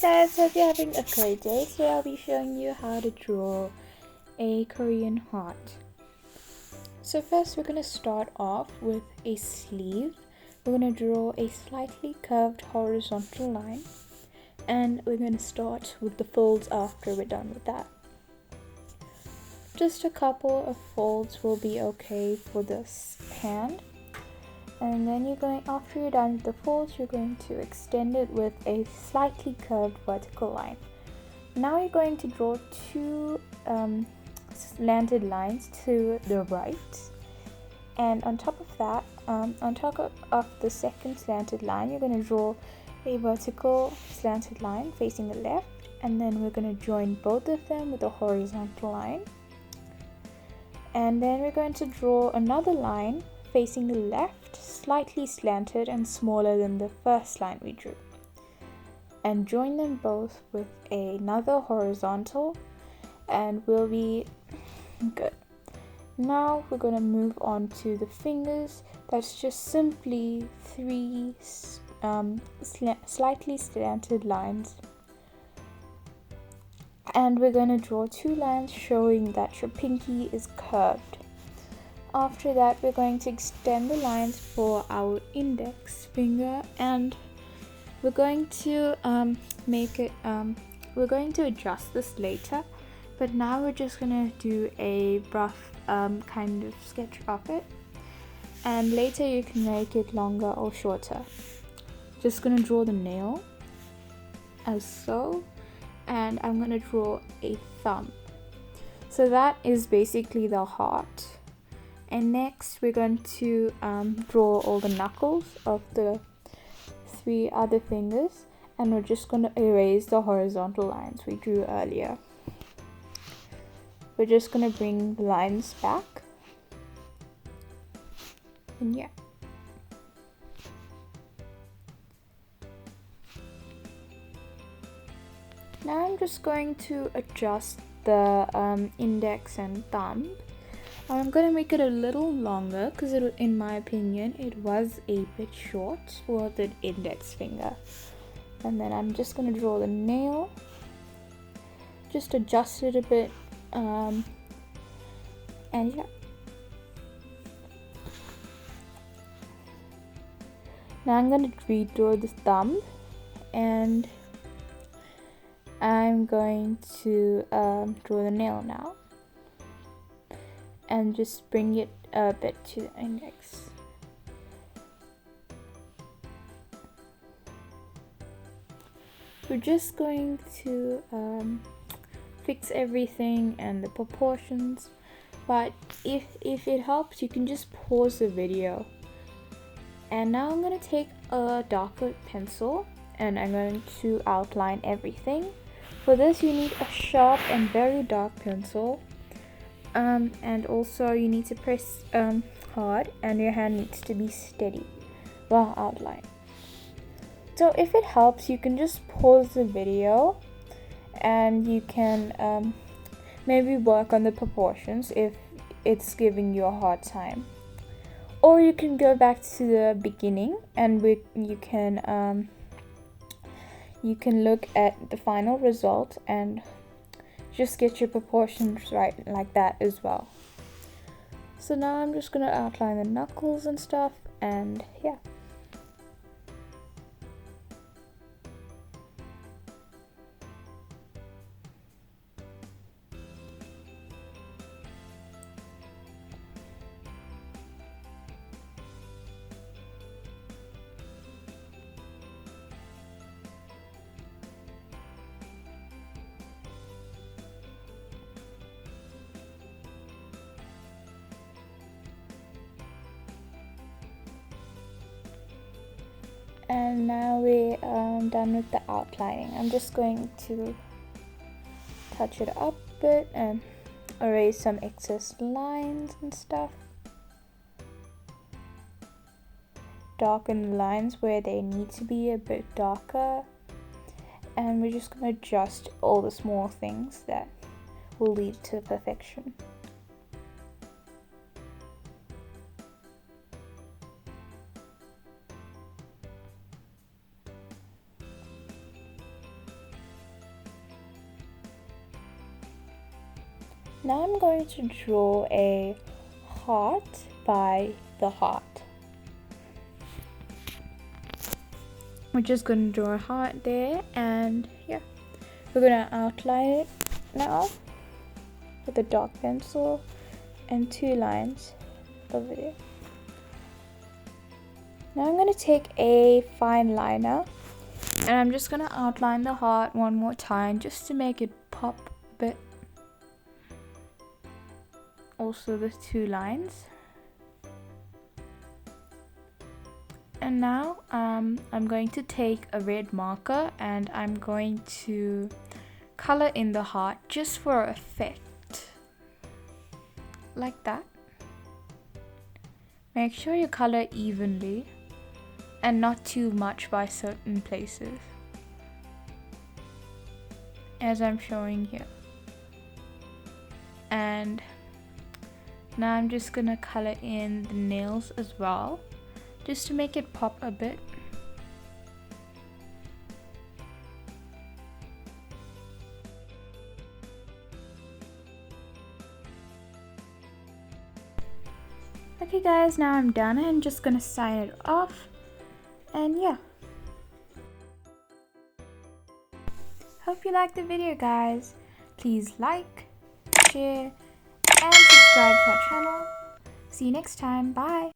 guys, hope you're having a great day. Today I'll be showing you how to draw a Korean heart. So first we're going to start off with a sleeve. We're going to draw a slightly curved horizontal line, and we're going to start with the folds after we're done with that. Just a couple of folds will be okay for this hand. And then after you're done with the folds, you're going to extend it with a slightly curved vertical line. Now you're going to draw two slanted lines to the right, and on top of that, on top of the second slanted line, you're going to draw a vertical slanted line facing the left, and then we're going to join both of them with a horizontal line. And then we're going to draw another line facing the left, slightly slanted and smaller than the first line we drew, and join them both with another horizontal, and we'll be good. Now we're going to move on to the fingers. That's just simply three slightly slanted lines, and we're going to draw two lines showing that your pinky is curved. After that, we're going to extend the lines for our index finger, and we're going to we're going to adjust this later, but now we're just going to do a rough kind of sketch of it, and later you can make it longer or shorter. Just going to draw the nail as so, and I'm going to draw a thumb. So that is basically the heart. And next we're going to draw all the knuckles of the three other fingers, and we're just going to erase the horizontal lines we drew earlier. We're just going to bring the lines back, and yeah. Now I'm just going to adjust the index and thumb. I'm going to make it a little longer because in my opinion it was a bit short for the index finger. And then I'm just going to draw the nail, just adjust it a bit, and yeah. Now I'm going to redraw the thumb, and I'm going to draw the nail now, and just bring it a bit to the index. We're just going to fix everything and the proportions, but if it helps, you can just pause the video. And now I'm going to take a darker pencil, and I'm going to outline everything. For this you need a sharp and very dark pencil. And also you need to press hard, and your hand needs to be steady while outlining. So if it helps, you can just pause the video, and you can maybe work on the proportions if it's giving you a hard time, or you can go back to the beginning, and you can look at the final result and just get your proportions right like that as well. So now I'm just going to outline the knuckles and stuff, and yeah. And now we're done with the outlining. I'm just going to touch it up a bit and erase some excess lines and stuff. Darken the lines where they need to be a bit darker. And we're just going to adjust all the small things that will lead to perfection. Now I'm going to draw a heart by the heart. We're just going to draw a heart there, and yeah, we're going to outline it now with a dark pencil and 2 lines over there. Now I'm going to take a fine liner and I'm just going to outline the heart one more time just to make it pop a bit. Also the 2 lines. And now I'm going to take a red marker and I'm going to color in the heart just for effect. Like that. Make sure you color evenly and not too much by certain places, as I'm showing here. And now I'm just gonna color in the nails as well, just to make it pop a bit. Okay guys, now I'm done. I'm just gonna sign it off, and yeah. Hope you liked the video guys. Please like, share, and subscribe to our channel. See you next time. Bye.